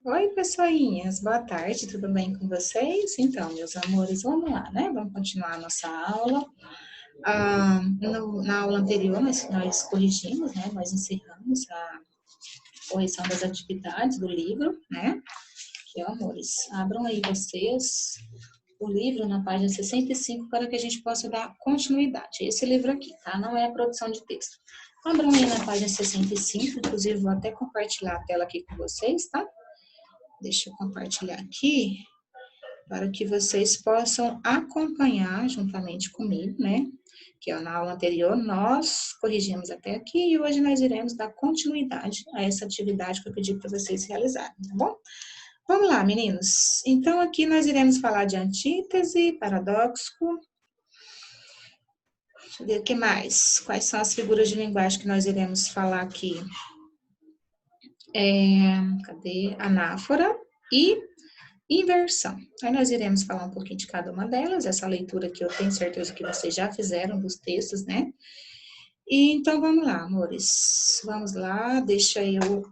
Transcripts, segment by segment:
Oi, pessoinhas, boa tarde, tudo bem com vocês? Então, meus amores, vamos lá, né? Vamos continuar a nossa aula. Na aula anterior, nós corrigimos, né? Nós encerramos a correção das atividades do livro, né? Aqui, ó, amores, abram aí vocês o livro na página 65 para que a gente possa dar continuidade. Esse livro aqui, tá? Não é a produção de texto. Abram aí na página 65, inclusive vou até compartilhar a tela aqui com vocês, tá? Deixa eu compartilhar aqui para que vocês possam acompanhar juntamente comigo, né? Que ó, na aula anterior nós corrigimos até aqui e hoje nós iremos dar continuidade a essa atividade que eu pedi para vocês realizarem, tá bom? Vamos lá, meninos. Então aqui nós iremos falar de antítese, paradoxo. Deixa eu ver o que mais. Quais são as figuras de linguagem que nós iremos falar aqui? Cadê? Anáfora e inversão. Aí nós iremos falar um pouquinho de cada uma delas, essa leitura que eu tenho certeza que vocês já fizeram dos textos, né? E então vamos lá, amores. Vamos lá, deixa eu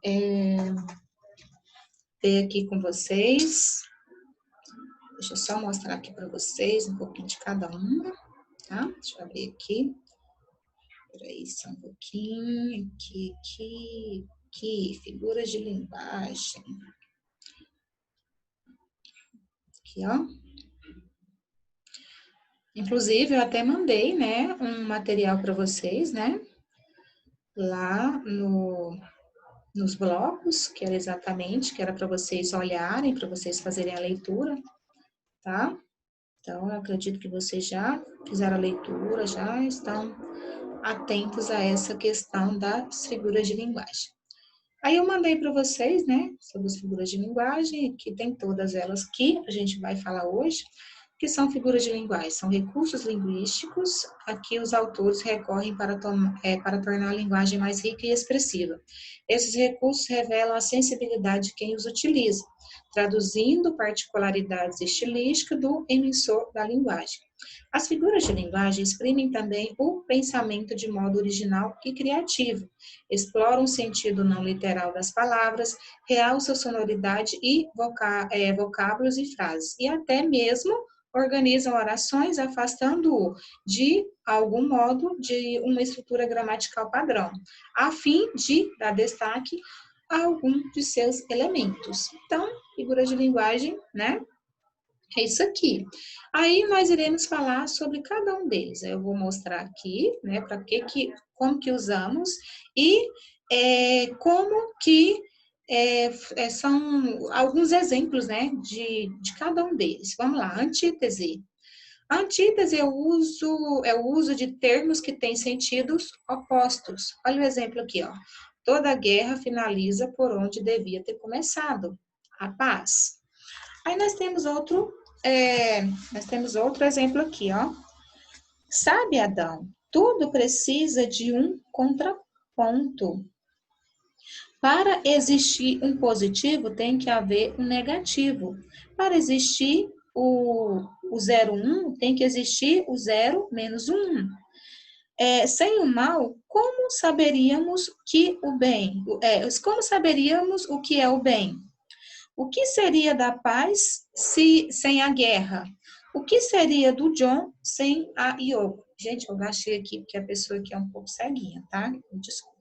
ver aqui com vocês. Deixa eu só mostrar aqui para vocês um pouquinho de cada uma, tá? Deixa eu abrir aqui. Peraí, só um pouquinho. Aqui, figuras de linguagem. Aqui, ó. Inclusive, eu até mandei, né, um material para vocês, né, lá nos blocos, que era para vocês olharem, para vocês fazerem a leitura, tá? Então, eu acredito que vocês já fizeram a leitura, já estão atentos a essa questão das figuras de linguagem. Aí eu mandei para vocês, né, sobre as figuras de linguagem, que tem todas elas que a gente vai falar hoje, que são figuras de linguagem, são recursos linguísticos a que os autores recorrem para tornar a linguagem mais rica e expressiva. Esses recursos revelam a sensibilidade de quem os utiliza, traduzindo particularidades estilísticas do emissor da linguagem. As figuras de linguagem exprimem também o pensamento de modo original e criativo, exploram o sentido não literal das palavras, realçam sonoridade e vocábulos e frases, e até mesmo organizam orações afastando-o de algum modo de uma estrutura gramatical padrão, a fim de dar destaque a algum de seus elementos. Então, figuras de linguagem, né? É isso aqui. Aí nós iremos falar sobre cada um deles. Eu vou mostrar aqui, né, como que usamos e como que são alguns exemplos, né, de cada um deles. Vamos lá, antítese. A antítese é o uso de termos que têm sentidos opostos. Olha o exemplo aqui, ó. Toda guerra finaliza por onde devia ter começado, a paz. Aí nós temos outro exemplo aqui, ó. Sabe, Adão, tudo precisa de um contraponto. Para existir um positivo, tem que haver um negativo. Para existir o 0, 1, tem que existir o 0 menos 1. Sem o mal, como saberíamos como saberíamos o que é o bem? O que seria da paz sem a guerra? O que seria do John sem a Yoko? Gente, eu gastei aqui porque a pessoa aqui é um pouco ceguinha, tá? Desculpa.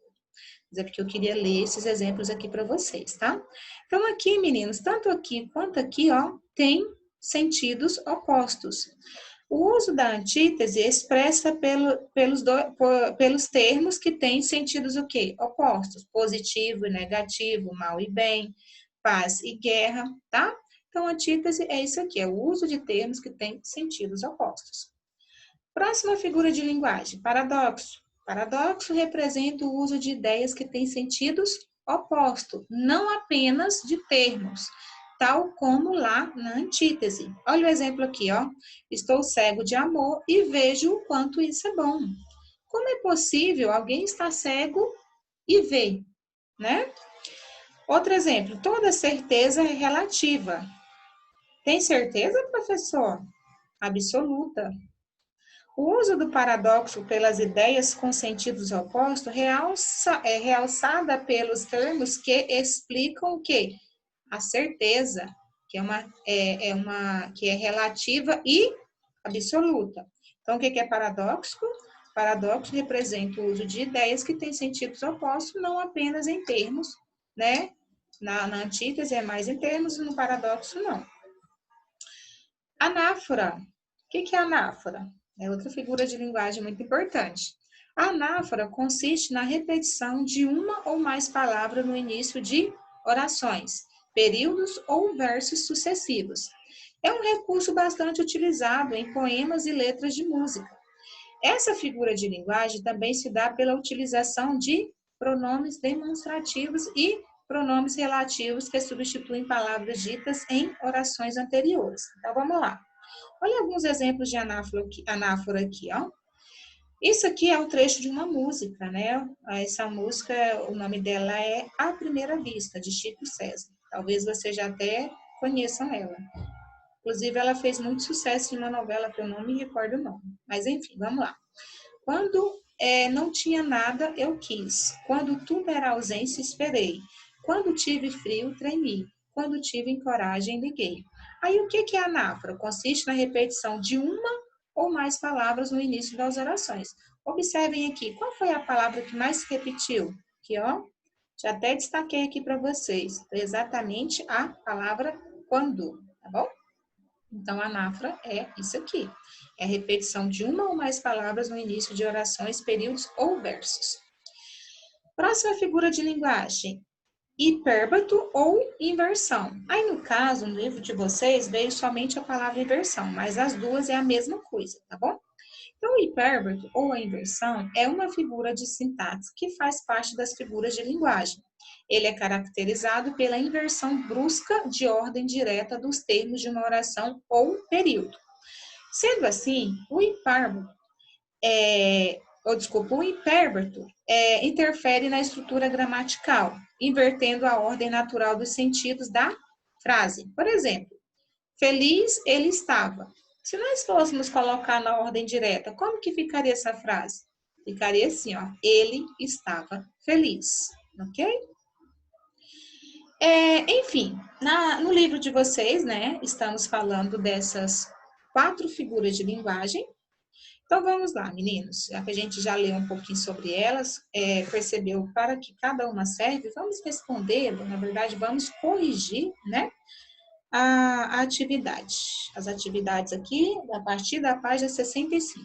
Mas é porque eu queria ler esses exemplos aqui para vocês, tá? Então, aqui, meninos, tanto aqui quanto aqui, ó, tem sentidos opostos. O uso da antítese expressa pelos termos que têm sentidos o quê? Opostos, positivo e negativo, mal e bem, paz e guerra, tá? Então, antítese é isso aqui, é o uso de termos que têm sentidos opostos. Próxima figura de linguagem, paradoxo. Paradoxo representa o uso de ideias que têm sentidos opostos, não apenas de termos, tal como lá na antítese. Olha o exemplo aqui, ó. Estou cego de amor e vejo o quanto isso é bom. Como é possível alguém estar cego e ver, né? Outro exemplo, toda certeza é relativa. Tem certeza, professor? Absoluta. O uso do paradoxo pelas ideias com sentidos opostos é realçada pelos termos que explicam o quê? a certeza, que é relativa e absoluta. Então, o que é paradoxo? Paradoxo representa o uso de ideias que têm sentidos opostos, não apenas em termos, né? Na antítese é mais em termos, e no paradoxo não. Anáfora. O que é anáfora? É outra figura de linguagem muito importante. A anáfora consiste na repetição de uma ou mais palavras no início de orações, períodos ou versos sucessivos. É um recurso bastante utilizado em poemas e letras de música. Essa figura de linguagem também se dá pela utilização de pronomes demonstrativos e pronomes relativos que substituem palavras ditas em orações anteriores. Então, vamos lá. Olha alguns exemplos de anáfora aqui, ó. Isso aqui é o trecho de uma música, né? Essa música, o nome dela é À Primeira Vista, de Chico César. Talvez vocês já até conheçam ela. Inclusive, ela fez muito sucesso em uma novela que eu não me recordo o nome. Mas, enfim, vamos lá. Quando não tinha nada, eu quis. Quando tudo era ausência, esperei. Quando tive frio, tremi. Quando tive coragem, liguei. Aí, o que é anáfora? Consiste na repetição de uma ou mais palavras no início das orações. Observem aqui, qual foi a palavra que mais se repetiu? Aqui, ó, já até destaquei aqui para vocês. Exatamente a palavra quando, tá bom? Então, anáfora é isso aqui. É a repetição de uma ou mais palavras no início de orações, períodos ou versos. Próxima figura de linguagem. Hipérbato ou inversão. Aí, no caso, no livro de vocês, veio somente a palavra inversão, mas as duas é a mesma coisa, tá bom? Então, o hipérbato ou a inversão é uma figura de sintaxe que faz parte das figuras de linguagem. Ele é caracterizado pela inversão brusca de ordem direta dos termos de uma oração ou período. Sendo assim, o hipérbato interfere na estrutura gramatical, invertendo a ordem natural dos sentidos da frase. Por exemplo, feliz ele estava. Se nós fôssemos colocar na ordem direta, como que ficaria essa frase? Ficaria assim, ó, ele estava feliz, ok? Enfim, no livro de vocês, né, estamos falando dessas 4 figuras de linguagem. Então, vamos lá, meninos, já que a gente já leu um pouquinho sobre elas, percebeu para que cada uma serve, vamos responder, na verdade, vamos corrigir, né, a atividade. As atividades aqui, a partir da página 65.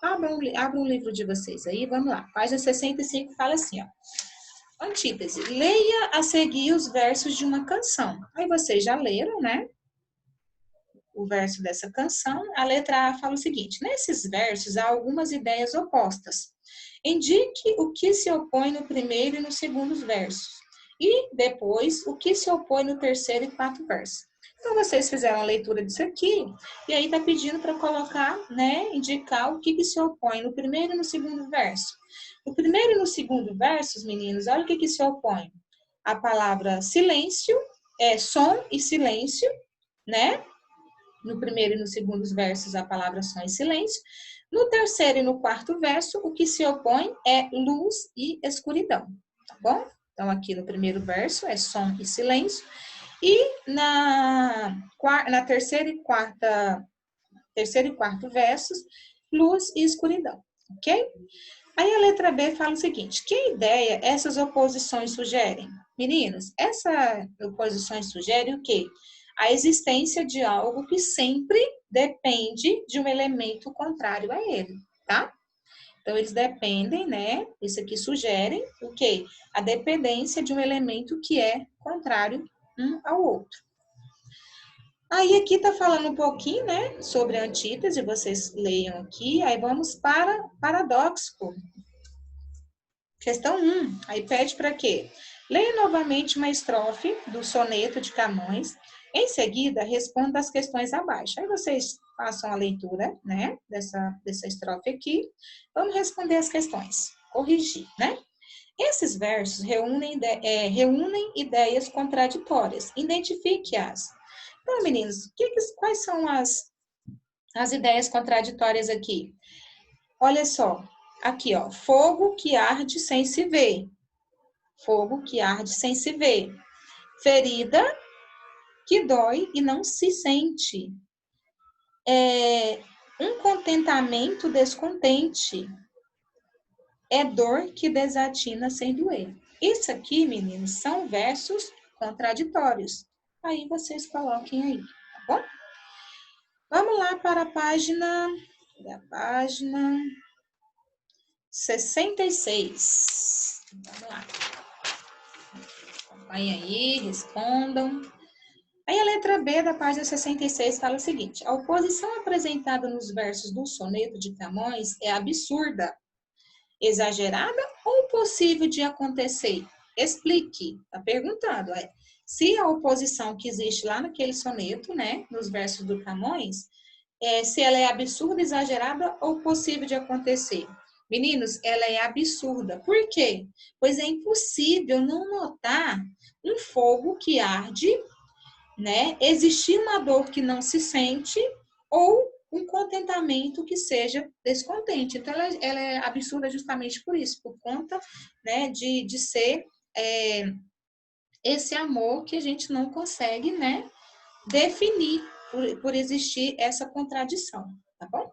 Abra um livro de vocês aí, vamos lá. Página 65 fala assim, ó. Antítese. Leia a seguir os versos de uma canção. Aí vocês já leram, né? O verso dessa canção. A letra A fala o seguinte. Nesses versos há algumas ideias opostas. Indique o que se opõe no primeiro e no segundo versos. E depois o que se opõe no terceiro e quarto verso. Então, vocês fizeram a leitura disso aqui, e aí está pedindo para colocar, né, indicar o que se opõe no primeiro e no segundo verso. No primeiro e no segundo versos, meninos, olha o que se opõe. A palavra silêncio, som e silêncio, né? No primeiro e no segundo versos, a palavra som e silêncio. No terceiro e no quarto verso, o que se opõe é luz e escuridão, tá bom? Então, aqui no primeiro verso é som e silêncio. E na terceiro e quarto versos, luz e escuridão, ok? Aí a letra B fala o seguinte, que ideia essas oposições sugerem? Meninos, essas oposições sugerem o quê? A existência de algo que sempre depende de um elemento contrário a ele, tá? Então, eles dependem, né? Isso aqui sugere o quê? A dependência de um elemento que é contrário um ao outro. Aí aqui está falando um pouquinho, né, sobre a antítese, vocês leiam aqui, aí vamos para paradoxo. Questão 1, aí pede para quê? Leia novamente uma estrofe do soneto de Camões, em seguida responda as questões abaixo. Aí vocês façam a leitura, né, dessa estrofe aqui, vamos responder as questões, corrigir, né? Esses versos reúnem ideias contraditórias. Identifique-as. Então, meninos, quais são as ideias contraditórias aqui? Olha só, aqui, ó, fogo que arde sem se ver. Fogo que arde sem se ver. Ferida que dói e não se sente. Um contentamento descontente. É dor que desatina sem doer. Isso aqui, meninos, são versos contraditórios. Aí vocês coloquem aí, tá bom? Vamos lá para a página 66. Vamos lá. Acompanhem aí, respondam. Aí a letra B da página 66 fala o seguinte: a oposição apresentada nos versos do soneto de Camões é absurda, exagerada ou possível de acontecer? Explique. Está perguntando, se a oposição que existe lá naquele soneto, né, nos versos do Camões, se ela é absurda, exagerada ou possível de acontecer. Meninos, ela é absurda. Por quê? Pois é impossível não notar um fogo que arde, né? Existir uma dor que não se sente ou um contentamento que seja descontente. Então, ela é absurda justamente por isso, por conta, né, de ser esse amor que a gente não consegue, né, definir por existir essa contradição, tá bom?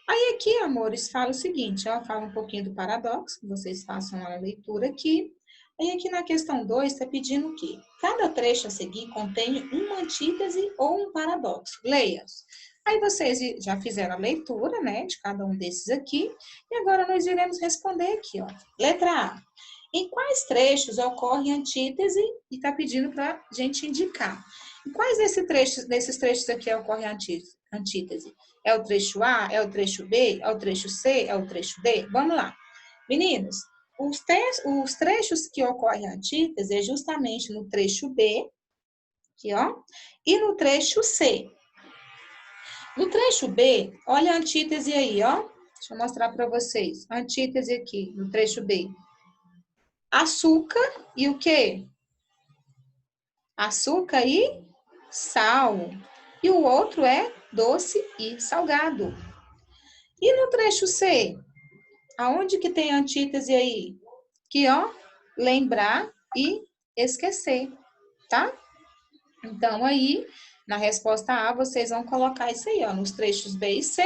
Aí aqui, amores, fala o seguinte, ó, fala um pouquinho do paradoxo, que vocês façam a leitura aqui. Aí aqui na questão 2 está pedindo que cada trecho a seguir contém uma antítese ou um paradoxo. Leia. Aí vocês já fizeram a leitura, né, de cada um desses aqui, e agora nós iremos responder aqui, ó. Letra A. Em quais trechos ocorre antítese? E está pedindo para a gente indicar. Em quais desses trechos aqui ocorre a antítese? É o trecho A? É o trecho B? É o trecho C? É o trecho D? Vamos lá. Meninos, os trechos que ocorrem a antítese é justamente no trecho B, aqui, ó, e no trecho C. No trecho B, olha a antítese aí, ó. Deixa eu mostrar para vocês. A antítese aqui, no trecho B. Açúcar e o quê? Açúcar e sal. E o outro é doce e salgado. E no trecho C? Aonde que tem a antítese aí? Aqui, ó, lembrar e esquecer, tá? Então, aí, na resposta A, vocês vão colocar isso aí, ó, nos trechos B e C,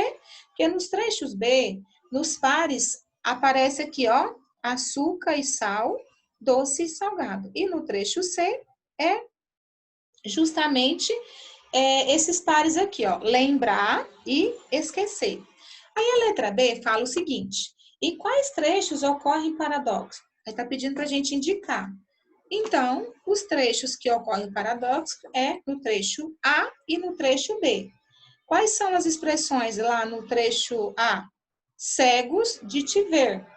porque nos trechos B, nos pares, aparece aqui, ó, açúcar e sal, doce e salgado. E no trecho C, é justamente esses pares aqui, ó, lembrar e esquecer. Aí a letra B fala o seguinte: em quais trechos ocorre paradoxo? Aí está pedindo para a gente indicar. Então, os trechos que ocorrem paradoxo é no trecho A e no trecho B. Quais são as expressões lá no trecho A? Cegos de te ver.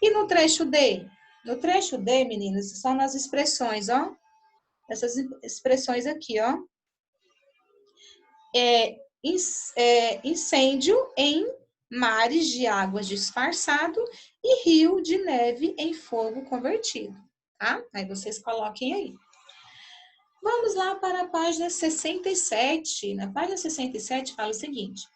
E no trecho D? No trecho D, meninas, são as expressões, ó. Essas expressões aqui, ó. Incêndio em mares de águas disfarçado e rio de neve em fogo convertido, tá? Aí vocês coloquem aí. Vamos lá para a página 67. Na página 67 fala o seguinte.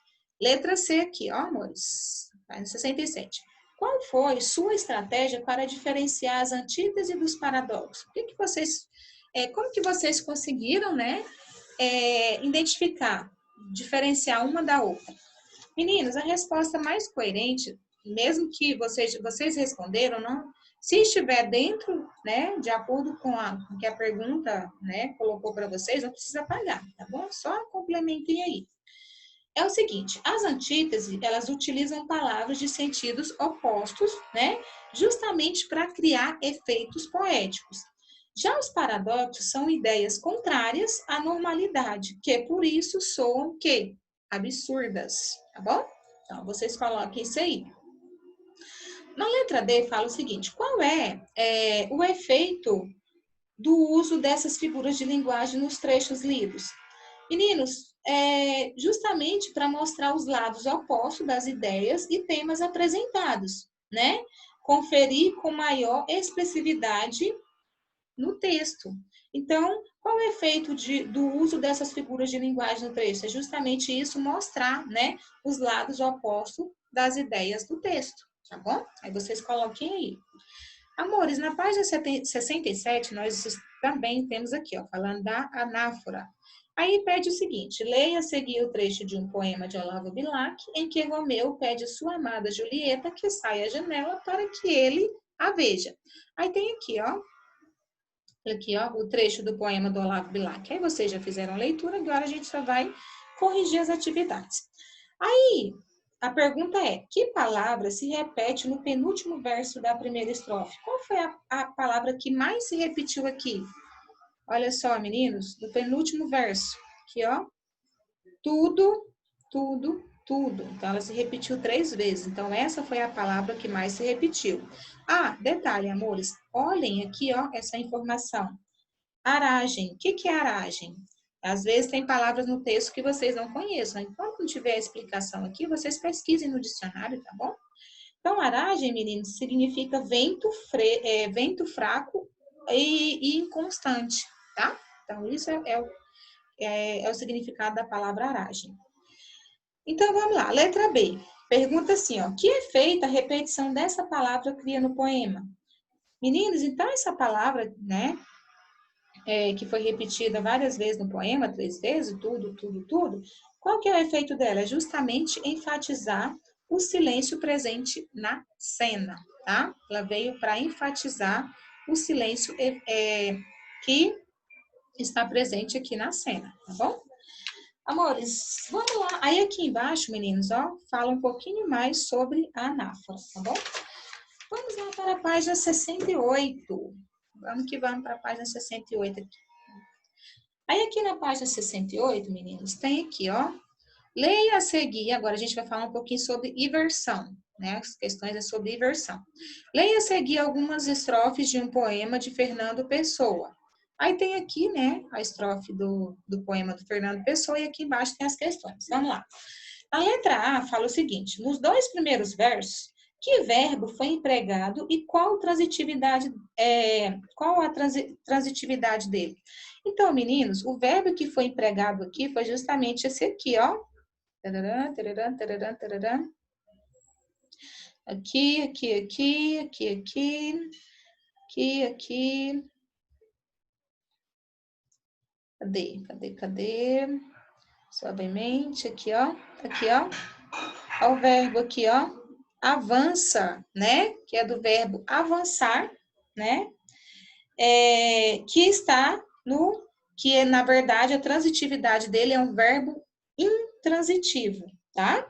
Letra C aqui, ó, amores. Página 67. Qual foi sua estratégia para diferenciar as antíteses dos paradoxos? Como que vocês conseguiram, né, identificar, diferenciar uma da outra? Meninos, a resposta mais coerente, mesmo que vocês responderam, não, se estiver dentro, né, de acordo com o que a pergunta, né, colocou para vocês, não precisa pagar, tá bom? Só complementem aí. É o seguinte, as antíteses, elas utilizam palavras de sentidos opostos, né, justamente para criar efeitos poéticos. Já os paradoxos são ideias contrárias à normalidade, que por isso soam que absurdas, tá bom? Então, vocês coloquem isso aí. Na letra D fala o seguinte, qual é o efeito do uso dessas figuras de linguagem nos trechos lidos? Meninos, justamente para mostrar os lados opostos das ideias e temas apresentados, né? Conferir com maior expressividade no texto. Então, qual é o efeito do uso dessas figuras de linguagem no texto? É justamente isso, mostrar, né, os lados opostos das ideias do texto, tá bom? Aí vocês coloquem aí. Amores, na página 67, nós também temos aqui, ó, falando da anáfora. Aí pede o seguinte: leia a seguir o trecho de um poema de Olavo Bilac, em que Romeu pede sua amada Julieta que saia à janela para que ele a veja. Aí tem aqui, ó, o trecho do poema do Olavo Bilac. Aí vocês já fizeram a leitura, agora a gente só vai corrigir as atividades. Aí, a pergunta é: que palavra se repete no penúltimo verso da primeira estrofe? Qual foi a palavra que mais se repetiu aqui? Olha só, meninos, no penúltimo verso. Aqui, ó. Tudo, tudo, tudo. Então, ela se repetiu 3 vezes. Então, essa foi a palavra que mais se repetiu. Ah, detalhe, amores. Olhem aqui, ó, essa informação. Aragem. O que é aragem? Às vezes tem palavras no texto que vocês não conheçam. Enquanto não tiver a explicação aqui, vocês pesquisem no dicionário, tá bom? Então, aragem, meninos, significa vento fraco e inconstante, tá? Então, isso é o significado da palavra aragem. Então, vamos lá. Letra B. Pergunta assim, ó. Que efeito a repetição dessa palavra cria no poema? Meninos, então essa palavra, né, que foi repetida várias vezes no poema, 3 vezes, tudo, tudo, tudo, qual que é o efeito dela? É justamente enfatizar o silêncio presente na cena, tá? Ela veio para enfatizar o silêncio que está presente aqui na cena, tá bom? Amores, vamos lá. Aí aqui embaixo, meninos, ó, fala um pouquinho mais sobre a anáfora, tá bom? Vamos lá para a página 68. Vamos que vamos para a página 68 aqui. Aí aqui na página 68, meninos, tem aqui, ó. Leia a seguir, agora a gente vai falar um pouquinho sobre inversão, né? As questões é sobre inversão. Leia a seguir algumas estrofes de um poema de Fernando Pessoa. Aí tem aqui, né, a estrofe do poema do Fernando Pessoa e aqui embaixo tem as questões. Vamos lá. A letra A fala o seguinte: nos 2 primeiros versos, que verbo foi empregado e qual a transitividade dele? Então, meninos, o verbo que foi empregado aqui foi justamente esse aqui, ó. Tararã, tararã, tararã, tararã. Aqui, aqui, aqui, aqui, aqui, aqui, aqui. Cadê? Suavemente, aqui, ó. Aqui, ó. Ó o verbo aqui, ó. Avança, né? Que é do verbo avançar, né? Que está no... Que, na verdade, a transitividade dele é um verbo intransitivo, tá?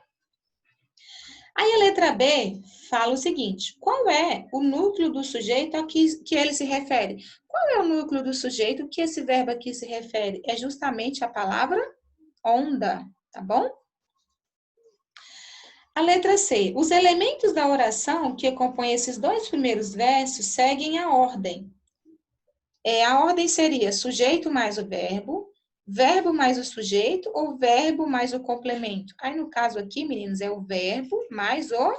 Aí a letra B fala o seguinte: qual é o núcleo do sujeito a que ele se refere? Qual é o núcleo do sujeito que esse verbo aqui se refere? É justamente a palavra onda, tá bom? A letra C. Os elementos da oração que compõem esses 2 primeiros versos seguem a ordem. A ordem seria sujeito mais o verbo mais o sujeito ou verbo mais o complemento? Aí, no caso aqui, meninos, é o verbo mais o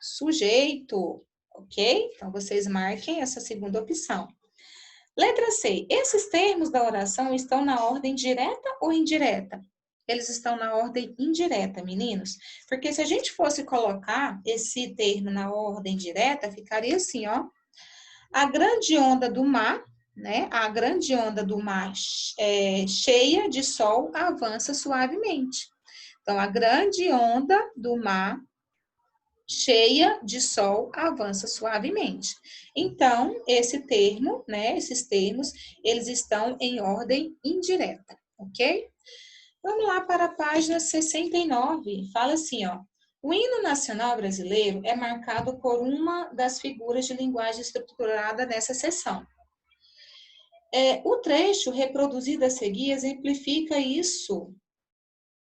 sujeito, ok? Então, vocês marquem essa segunda opção. Letra C. Esses termos da oração estão na ordem direta ou indireta? Eles estão na ordem indireta, meninos. Porque se a gente fosse colocar esse termo na ordem direta, ficaria assim, ó. A grande onda do mar, né? A grande onda do mar cheia de sol avança suavemente. Então, a grande onda do mar cheia de sol avança suavemente. Então, esse termo, né, esses termos, eles estão em ordem indireta, ok? Vamos lá para a página 69. Fala assim, ó. O hino nacional brasileiro é marcado por uma das figuras de linguagem estruturada nessa seção. O trecho reproduzido a seguir exemplifica isso.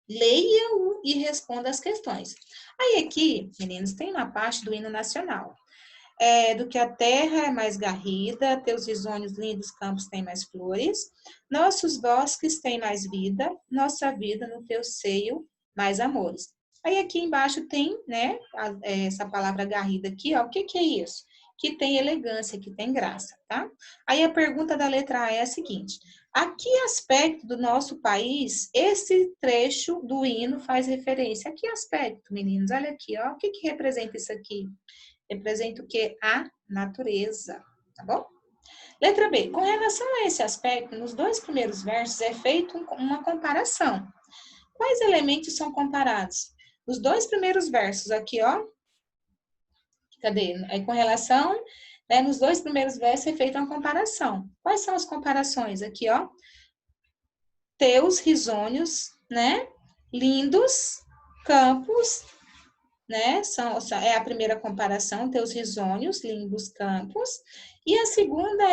Leia-o e responda as questões. Aí aqui, meninos, tem uma parte do hino nacional. Do que a terra é mais garrida, teus risonhos lindos campos têm mais flores, nossos bosques têm mais vida, nossa vida no teu seio mais amores. Aí aqui embaixo tem, né, essa palavra garrida aqui, ó, o que é isso? Que tem elegância, que tem graça, tá? Aí a pergunta da letra A é a seguinte: a que aspecto do nosso país esse trecho do hino faz referência? A que aspecto, meninos? Olha aqui, ó, o que representa isso aqui? Representa o quê? A natureza, tá bom? Letra B. Com relação a esse aspecto, nos 2 primeiros versos é feita uma comparação. Quais elementos são comparados? Os 2 primeiros versos aqui, ó. Cadê? Com relação, né, nos 2 primeiros versos é feita uma comparação. Quais são as comparações? Aqui, ó. Teus risonhos, né? Lindos campos, né? É a primeira comparação, teus risonhos, lindos campos. E a segunda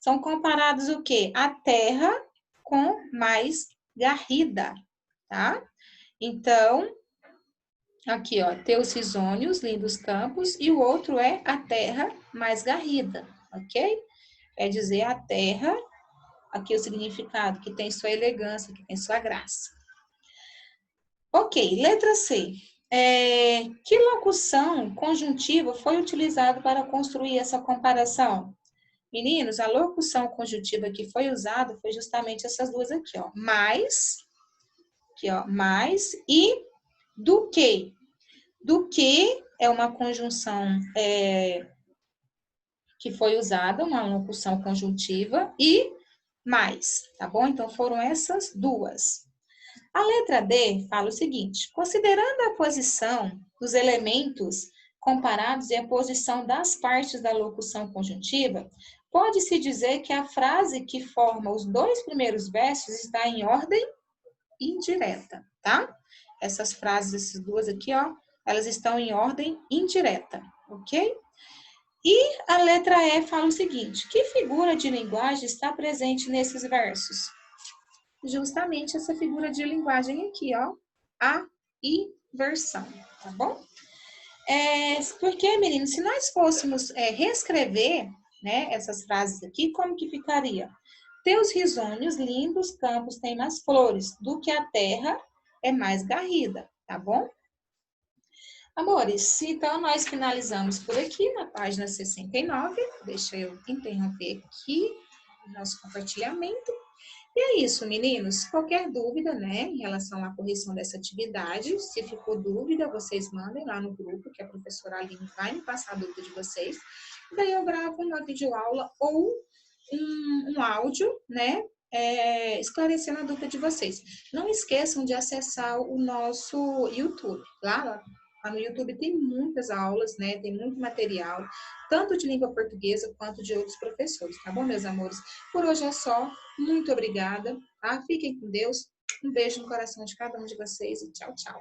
são comparados o quê? A terra com mais garrida, tá? Então, aqui, ó, teus risonhos, lindos campos, e o outro é a terra mais garrida, ok? Quer dizer, a terra, aqui o significado, que tem sua elegância, que tem sua graça. Ok, letra C. Que locução conjuntiva foi utilizada para construir essa comparação? Meninos, a locução conjuntiva que foi usada foi justamente essas duas aqui, ó. Mais, aqui, ó, mais e do que. Do que é uma conjunção que foi usada, uma locução conjuntiva, e mais, tá bom? Então, foram essas duas. A letra D fala o seguinte: considerando a posição dos elementos comparados e a posição das partes da locução conjuntiva, pode-se dizer que a frase que forma os 2 primeiros versos está em ordem indireta, tá? Essas frases, essas duas aqui, ó, elas estão em ordem indireta, ok? E a letra E fala o seguinte: que figura de linguagem está presente nesses versos? Justamente essa figura de linguagem aqui, ó, a inversão, tá bom? Porque, meninos, se nós fôssemos reescrever, né, essas frases aqui, como que ficaria? Teus risonhos lindos campos têm mais flores, do que a terra é mais garrida, tá bom? Amores, então nós finalizamos por aqui na página 69. Deixa eu interromper aqui o nosso compartilhamento. E é isso, meninos. Qualquer dúvida, né, em relação à correção dessa atividade, se ficou dúvida, vocês mandem lá no grupo, que a professora Aline vai me passar a dúvida de vocês. Daí eu gravo uma videoaula ou um áudio, né, esclarecendo a dúvida de vocês. Não esqueçam de acessar o nosso YouTube. Lá no YouTube tem muitas aulas, né? Tem muito material, tanto de língua portuguesa quanto de outros professores, tá bom, meus amores? Por hoje é só. Muito obrigada, tá? Fiquem com Deus. Um beijo no coração de cada um de vocês e tchau, tchau.